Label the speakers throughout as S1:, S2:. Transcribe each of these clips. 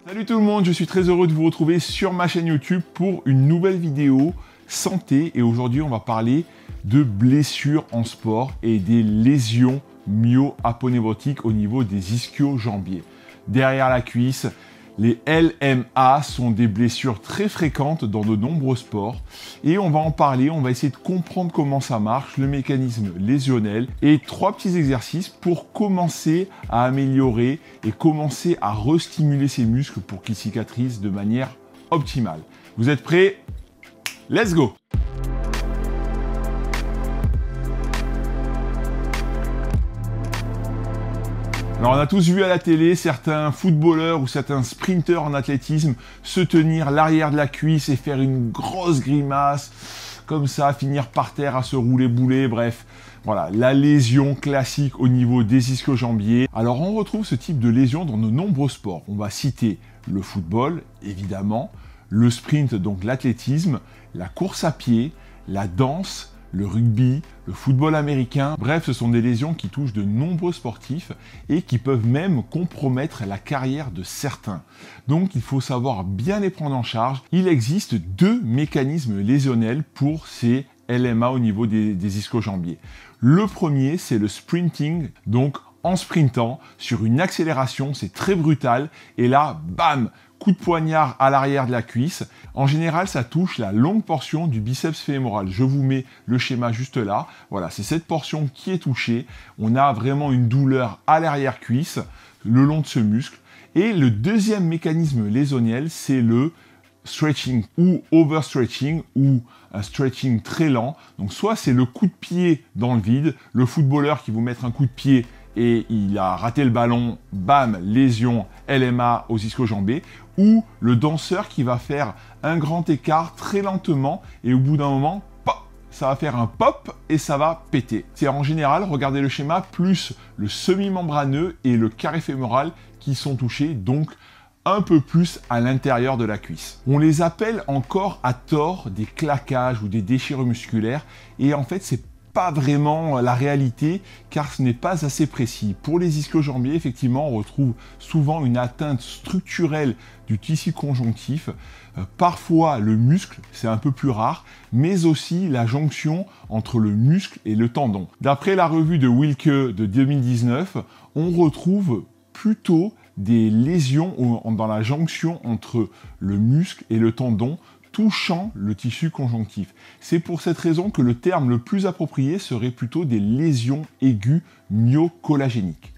S1: Salut tout le monde, je suis très heureux de vous retrouver sur ma chaîne YouTube pour une nouvelle vidéo santé. Et aujourd'hui, on va parler de blessures en sport et des lésions myo-aponeurotiques au niveau des ischio-jambiers. Derrière la cuisse, les LMA sont des blessures très fréquentes dans de nombreux sports et on va en parler, on va essayer de comprendre comment ça marche, le mécanisme lésionnel et 3 petits exercices pour commencer à améliorer et commencer à restimuler ces muscles pour qu'ils cicatrisent de manière optimale. Vous êtes prêts? Let's go! Alors on a tous vu à la télé certains footballeurs ou certains sprinteurs en athlétisme se tenir l'arrière de la cuisse et faire une grosse grimace, comme ça, finir par terre à se rouler boulet, bref. Voilà, la lésion classique au niveau des ischio-jambiers. Alors on retrouve ce type de lésion dans de nombreux sports. On va citer le football, évidemment, le sprint, donc l'athlétisme, la course à pied, la danse, le rugby, le football américain. Bref, ce sont des lésions qui touchent de nombreux sportifs et qui peuvent même compromettre la carrière de certains. Donc, il faut savoir bien les prendre en charge. Il existe 2 mécanismes lésionnels pour ces LMA au niveau des ischio-jambiers. Le premier, c'est le sprinting, donc en sprintant sur une accélération, c'est très brutal et là, bam, coup de poignard à l'arrière de la cuisse. En général, ça touche la longue portion du biceps fémoral. Je vous mets le schéma juste là. Voilà, c'est cette portion qui est touchée. On a vraiment une douleur à l'arrière-cuisse, le long de ce muscle. Et le deuxième mécanisme lésionnel, c'est le stretching ou overstretching ou un stretching très lent. Donc soit c'est le coup de pied dans le vide, le footballeur qui vous met un coup de pied et il a raté le ballon, bam, lésion LMA aux ischio-jambiers, ou le danseur qui va faire un grand écart très lentement et au bout d'un moment, pop, ça va faire un pop et ça va péter. C'est en général, regardez le schéma, plus le semi-membraneux et le carré fémoral qui sont touchés, donc un peu plus à l'intérieur de la cuisse. On les appelle encore à tort des claquages ou des déchirures musculaires et en fait c'est pas vraiment la réalité car ce n'est pas assez précis. Pour les ischio-jambiers, effectivement, on retrouve souvent une atteinte structurelle du tissu conjonctif. Parfois, le muscle, c'est un peu plus rare, mais aussi la jonction entre le muscle et le tendon. D'après la revue de Wilke de 2019, on retrouve plutôt des lésions dans la jonction entre le muscle et le tendon, touchant le tissu conjonctif. C'est pour cette raison que le terme le plus approprié serait plutôt des lésions aiguës myocollagéniques.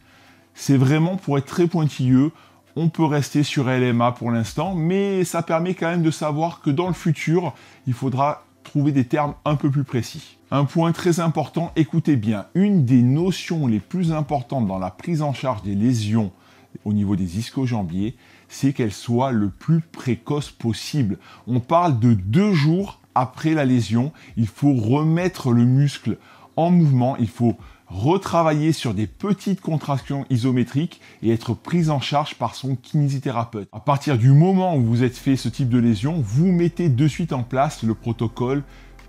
S1: C'est vraiment, pour être très pointilleux, on peut rester sur LMA pour l'instant, mais ça permet quand même de savoir que dans le futur, il faudra trouver des termes un peu plus précis. Un point très important, écoutez bien, une des notions les plus importantes dans la prise en charge des lésions au niveau des ischio-jambiers, c'est qu'elle soit le plus précoce possible. On parle de 2 jours après la lésion. Il faut remettre le muscle en mouvement. Il faut retravailler sur des petites contractions isométriques et être pris en charge par son kinésithérapeute. À partir du moment où vous êtes fait ce type de lésion, vous mettez de suite en place le protocole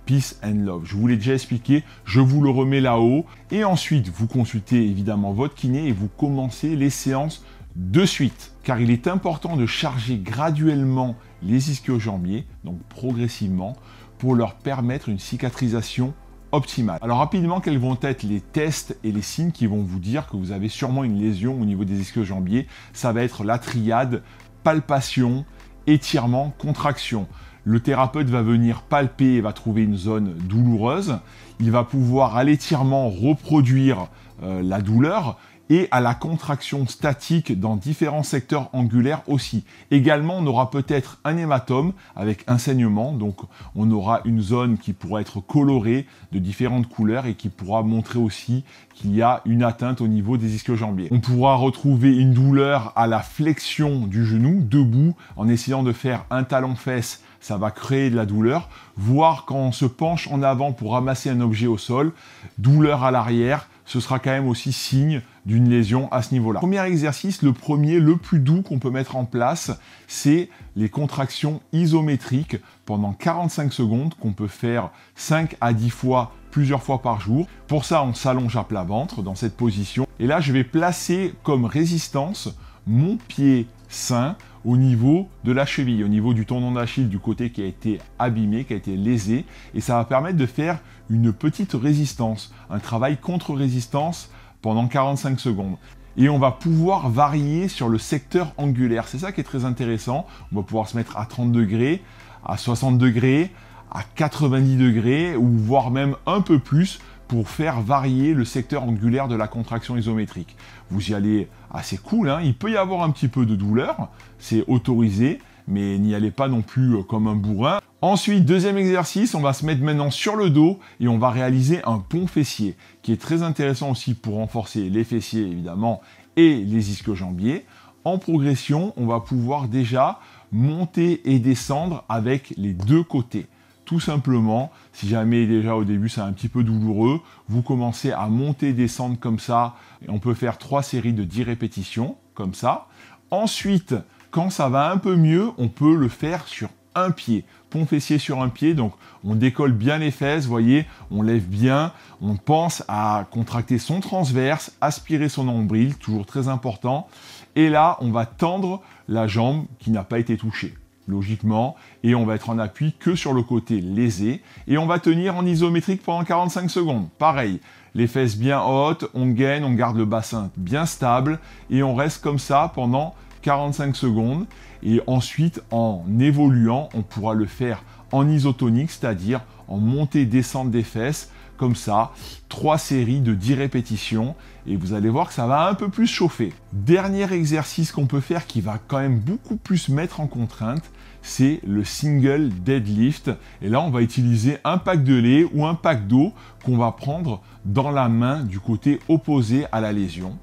S1: Peace and Love. Je vous l'ai déjà expliqué, je vous le remets là-haut. Et ensuite, vous consultez évidemment votre kiné et vous commencez les séances de suite. Car il est important de charger graduellement les ischio-jambiers, donc progressivement, pour leur permettre une cicatrisation optimale. Alors rapidement, quels vont être les tests et les signes qui vont vous dire que vous avez sûrement une lésion au niveau des ischio-jambiers? Ça va être la triade, palpation, étirement, contraction. Le thérapeute va venir palper et va trouver une zone douloureuse. Il va pouvoir à l'étirement reproduire la douleur et à la contraction statique dans différents secteurs angulaires aussi. Également, on aura peut-être un hématome avec un saignement, donc on aura une zone qui pourra être colorée de différentes couleurs et qui pourra montrer aussi qu'il y a une atteinte au niveau des ischio-jambiers. On pourra retrouver une douleur à la flexion du genou, debout, en essayant de faire un talon-fesse, ça va créer de la douleur, voire quand on se penche en avant pour ramasser un objet au sol, douleur à l'arrière, ce sera quand même aussi signe d'une lésion à ce niveau-là. Premier exercice, le premier, le plus doux qu'on peut mettre en place, c'est les contractions isométriques pendant 45 secondes qu'on peut faire 5 à 10 fois, plusieurs fois par jour. Pour ça, on s'allonge à plat ventre dans cette position. Et là, je vais placer comme résistance mon pied sain au niveau de la cheville, au niveau du tendon d'Achille du côté qui a été abîmé, qui a été lésé, et ça va permettre de faire une petite résistance, un travail contre-résistance pendant 45 secondes. Et on va pouvoir varier sur le secteur angulaire. C'est ça qui est très intéressant. On va pouvoir se mettre à 30 degrés, à 60 degrés, à 90 degrés, ou voire même un peu plus, pour faire varier le secteur angulaire de la contraction isométrique. Vous y allez assez cool, hein. Il peut y avoir un petit peu de douleur, c'est autorisé, mais n'y allez pas non plus comme un bourrin. Ensuite, deuxième exercice, on va se mettre maintenant sur le dos et on va réaliser un pont fessier, qui est très intéressant aussi pour renforcer les fessiers évidemment et les ischio-jambiers. En progression, on va pouvoir déjà monter et descendre avec les deux côtés. Tout simplement, si jamais déjà au début c'est un petit peu douloureux, vous commencez à monter et descendre comme ça. On peut faire 3 séries de 10 répétitions, comme ça. Ensuite, quand ça va un peu mieux, on peut le faire sur un pied. Pont fessier sur un pied, donc on décolle bien les fesses, vous voyez, on lève bien, on pense à contracter son transverse, aspirer son nombril, toujours très important. Et là, on va tendre la jambe qui n'a pas été touchée, logiquement, et on va être en appui que sur le côté lésé, et on va tenir en isométrique pendant 45 secondes. Pareil, les fesses bien hautes, on gaine, on garde le bassin bien stable, et on reste comme ça pendant 45 secondes, et ensuite, en évoluant, on pourra le faire en isotonique, c'est-à-dire en montée-descente des fesses, comme ça, 3 séries de 10 répétitions, et vous allez voir que ça va un peu plus chauffer. Dernier exercice qu'on peut faire qui va quand même beaucoup plus mettre en contrainte, c'est le single deadlift. Et là, on va utiliser un pack de lait ou un pack d'eau qu'on va prendre dans la main du côté opposé à la lésion.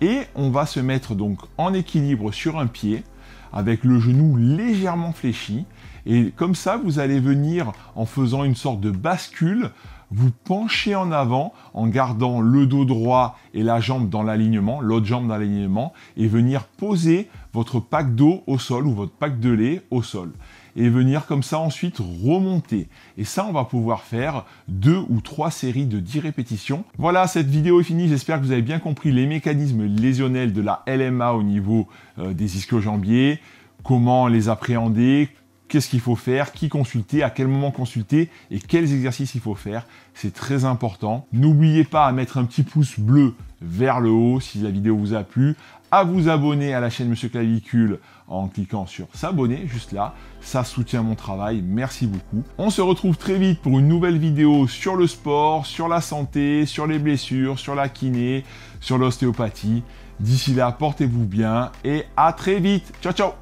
S1: Et on va se mettre donc en équilibre sur un pied, avec le genou légèrement fléchi. Et comme ça, vous allez venir, en faisant une sorte de bascule, vous pencher en avant en gardant le dos droit et la jambe dans l'alignement, l'autre jambe dans l'alignement, et venir poser votre pack d'eau au sol ou votre pack de lait au sol. Et venir comme ça ensuite remonter. Et ça, on va pouvoir faire 2 ou 3 séries de 10 répétitions. Voilà, cette vidéo est finie. J'espère que vous avez bien compris les mécanismes lésionnels de la LMA au niveau des ischio-jambiers, comment les appréhender, qu'est-ce qu'il faut faire, qui consulter, à quel moment consulter et quels exercices il faut faire. C'est très important. N'oubliez pas à mettre un petit pouce bleu vers le haut si la vidéo vous a plu, à vous abonner à la chaîne Monsieur Clavicule en cliquant sur s'abonner, juste là. Ça soutient mon travail, merci beaucoup. On se retrouve très vite pour une nouvelle vidéo sur le sport, sur la santé, sur les blessures, sur la kiné, sur l'ostéopathie. D'ici là, portez-vous bien et à très vite. Ciao, ciao!